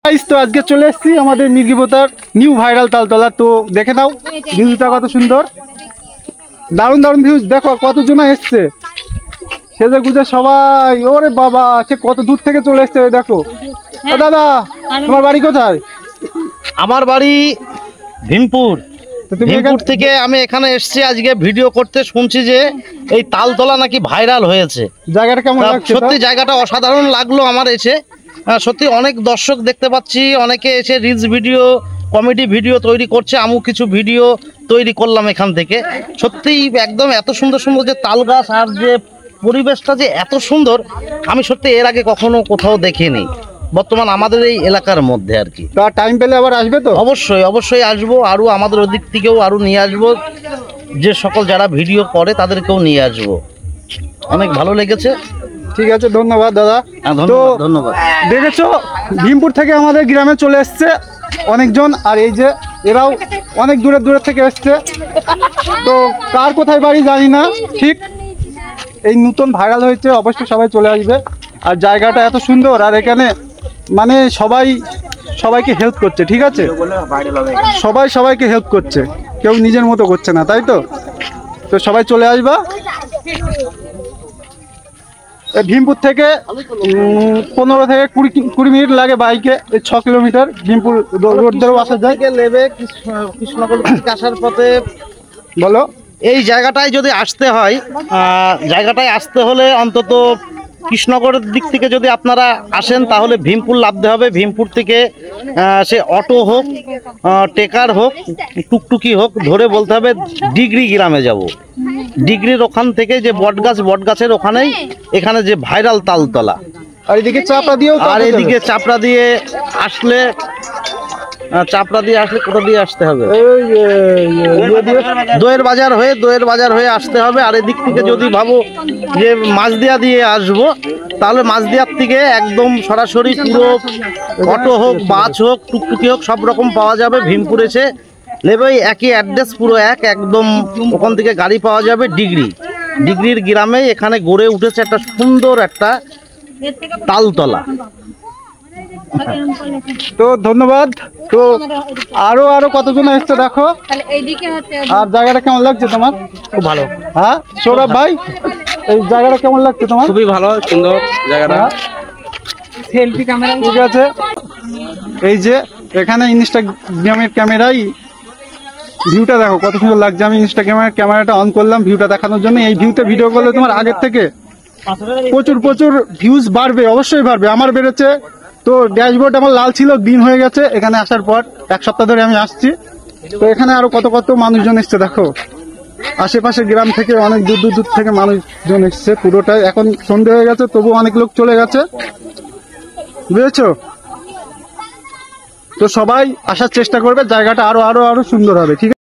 তো আজকে চলে এসেছি আমাদের মির্গিপোতার নিউ ভাইরাল তালতলা। তো দেখে নাও ভিউটা কত সুন্দর, দারুণ দারুণ ভিউজ। দেখো কতজন এসছে সেজে গুজে সবাই। ওরে বাবা, সে কত দূর থেকে চলে এসছে। দেখো দাদা, তোমার বাড়ি কোথায়? আমার বাড়ি ভীমপুর। ভীমপুর থেকে আমি এখানে এসেছি আজকে ভিডিও করতে। শুনছি যে এই তালতলা নাকি ভাইরাল হয়েছে। জায়গাটা কেমন লাগছে? সত্যি জায়গাটা অসাধারণ লাগলো আমার এসে। সত্যি অনেক দর্শক দেখতে পাচ্ছি, অনেকে এসে রিলস ভিডিও, কমেডি ভিডিও তৈরি করছে। আমিও কিছু ভিডিও তৈরি করলাম এখান থেকে। সত্যিই একদম এত সুন্দর সুন্দর যে তাল গাছ আর যে পরিবেশটা যে এত সুন্দর, আমি সত্যি এর আগে কখনো কোথাও দেখিনি বর্তমান আমাদের এই এলাকার মধ্যে আর কি। তা টাইম পেলে আবার আসবে তো? অবশ্যই অবশ্যই আসবো। আরও আমাদের ওদিক থেকেও আরও নিয়ে আসবো, যে সকল যারা ভিডিও করে তাদেরকেও নিয়ে আসবো। অনেক ভালো লেগেছে। ঠিক আছে, ধন্যবাদ দাদা। তো ধন্যবাদ। দেখেছো ভীমপুর থেকে আমাদের গ্রামে চলে এসছে অনেকজন, আর এই যে এরাও অনেক দূরের থেকে এসছে। তো কার কোথায় বাড়ি জানি না, ঠিক এই নতুন ভাইরাল হয়েছে, অবশ্যই সবাই চলে আসবে। আর জায়গাটা এত সুন্দর, আর এখানে মানে সবাইকে হেল্প করছে। ঠিক আছে, সবাইকে হেল্প করছে, কেউ নিজের মতো করছে না, তাই তো? তো সবাই চলে আসবা। ভীমপুর থেকে 15 থেকে 20 মিনিট লাগে বাইকে। 6 কিলোমিটার ভীমপুর রোড ধরেও আসা যায়। নেবে কৃষ্ণনগর থেকে আসার পথে বলো, এই জায়গাটায় যদি আসতে হয়, জায়গাটায় আসতে হলে অন্তত কৃষ্ণনগরের দিক থেকে যদি আপনারা আসেন তাহলে ভীমপুর নামতে হবে। ভীমপুর থেকে সে অটো হোক, টেকার হোক, টুকটুকি হোক, ধরে বলতে হবে ডিগ্রি গ্রামে যাব। ডিগ্রির ওখান থেকে যে বটগাছের ওখানেই এখানে যে ভাইরাল তালতলা। আর এদিকে চাপড়া দিয়ে আসলে কোথা দিয়ে আসতে হবে? দইয়ের বাজার হয়ে আসতে হবে। আর এদিক থেকে যদি ভাবো যে মাঝদিয়া দিয়ে আসবো, তাহলে মাঝদিয়ার থেকে একদম সরাসরি পুরো অটো হোক, বাস হোক, টুকটুকি হোক, সব রকম পাওয়া যাবে। ভীমপুর এসে নেবে একই অ্যাড্রেস, পুরো একদম ওখান থেকে গাড়ি পাওয়া যাবে। ডিগ্রির গ্রামে এখানে গড়ে উঠেছে একটা সুন্দর একটা তালতলা। তো ধন্যবাদ। তো আরো কতজন এসছে দেখো। আর জায়গাটা কেমন লাগছে তোমার? খুব ভালো। হ্যাঁ সৌরভ ভাই, এই জায়গাটা কেমন লাগছে তোমার? খুবই ভালো, সুন্দর জায়গাটা। সেলফি ক্যামেরা ঠিক আছে। এই যে এখানে ইনস্টাগ্রামের ক্যামেরাই ভিউটা দেখো কত সুন্দর লাগছে। আমি ইনস্টাগ্রামের ক্যামেরাটা অন করলাম ভিউটা দেখানোর জন্য। এই ভিউতে ভিডিও করলে তোমার আগের থেকে প্রচুর ভিউজ বাড়বে, অবশ্যই বাড়বে। আমার বেড়েছে। তো ড্যাশবোর্ড আমার লাল ছিল, গ্রিন হয়ে গেছে এখানে আসার পর। 1 সপ্তাহ ধরে আমি আসছি। তো এখানে আরো কত মানুষজন এসছে দেখো। আশেপাশের গ্রাম থেকে অনেক দূর থেকে মানুষজন এসছে। পুরোটাই এখন সন্ধে হয়ে গেছে, তবু অনেক লোক চলে গেছে, বুঝেছো? তো সবাই আসার চেষ্টা করবে, জায়গাটা আরো সুন্দর হবে। ঠিক আছে।